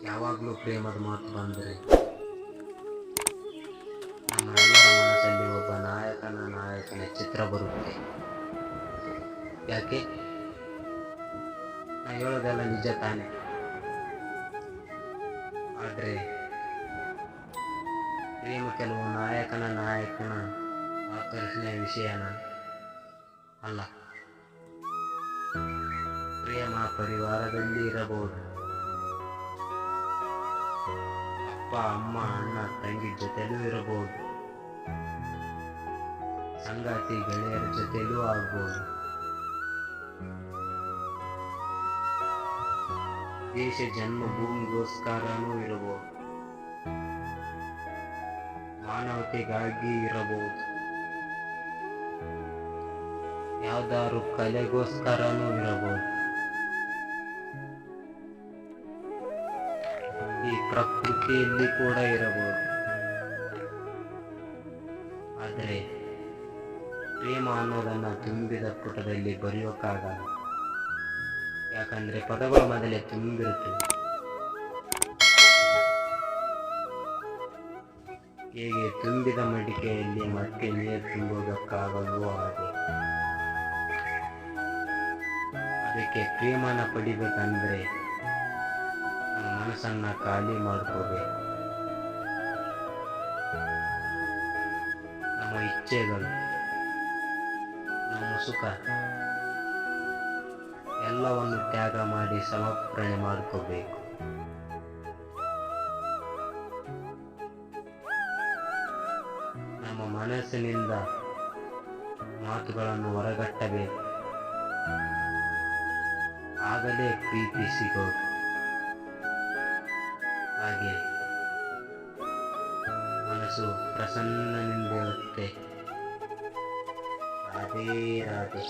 ಯಾವಾಗಲೂ ಪ್ರೇಮದ ಮಾತು ಬಂದರೆ ನಮ್ಮ ಎಲ್ಲರ ಮನಸ್ಸಲ್ಲಿ ಒಬ್ಬ ನಾಯಕನ ಚಿತ್ರ ಬರುತ್ತೆ. ಯಾಕೆ ನಾ ಹೇಳೋದೆಲ್ಲ ನಿಜ ತಾನೆ. ಆದರೆ ಪ್ರೇಮ ಕೆಲವು ನಾಯಕನ ಆಕರ್ಷಣೆಯ ವಿಷಯನ ಅಲ್ಲ. ಪ್ರೇಮ ಪರಿವಾರದಲ್ಲಿ ಇರಬಹುದು. ಅಪ್ಪ ಅಮ್ಮ ಅಣ್ಣ ತಂಗಿ ಜೊತೆಲೂ ಇರಬಹುದು. ಸಂಗಾತಿ ಗೆಳೆಯರ ಜೊತೆಲೂ ಆಗ್ಬೋದು. ದೇಶ ಜನ್ಮಭೂಮಿಗೋಸ್ಕರನೂ ಇರಬಹುದು. ಮಾನವತೆಗಾಗಿ ಇರಬಹುದು. ಯಾವ್ದಾದ್ರು ಕಲೆಗೋಸ್ಕರನೂ ಇರಬಹುದು. ಈ ಪ್ರಕೃತಿಯಲ್ಲಿ ಕೂಡ ಇರಬಹುದು. ಆದರೆ ಪ್ರೇಮ ಅನ್ನೋದನ್ನ ತುಂಬಿದ ಪುಟದಲ್ಲಿ ಬರೆಯೋಕ್ಕಾಗಲ್ಲ. ಯಾಕಂದ್ರೆ ಪದಗಳು ಮೊದಲೇ ತುಂಬಿರುತ್ತವೆ. ಹೇಗೆ ತುಂಬಿದ ಮಡಿಕೆಯಲ್ಲಿ ಮತ್ತೆ ನೀರು ತುಂಬುವುದಕ್ಕಾಗಲ್ವೋ ಹಾಗೆ. ಅದಕ್ಕೆ ಪ್ರೇಮನ ಪಡಿಬೇಕಂದ್ರೆ ನಮ್ಮ ಮನಸ್ಸನ್ನ ಖಾಲಿ ಮಾಡ್ಕೋಬೇಕು. ನಮ್ಮ ಇಚ್ಛೆಗಳು, ನಮ್ಮ ಸುಖ ಎಲ್ಲವನ್ನು ತ್ಯಾಗ ಮಾಡಿ ಸಮರ್ಪಣೆ ಮಾಡ್ಕೋಬೇಕು. ನಮ್ಮ ಮನಸ್ಸಿನಿಂದ ಮಾತುಗಳನ್ನು ಹೊರಗಟ್ಟಬೇಕು. ಆಗಲೇ ಪ್ರೀತಿ ಸಿಗೋದು. ಹಾಗೆ ಮನಸ್ಸು ಪ್ರಸನ್ನನಿಂದಿರುತ್ತೆ. ರಾಧೇ ರಾಧೆ.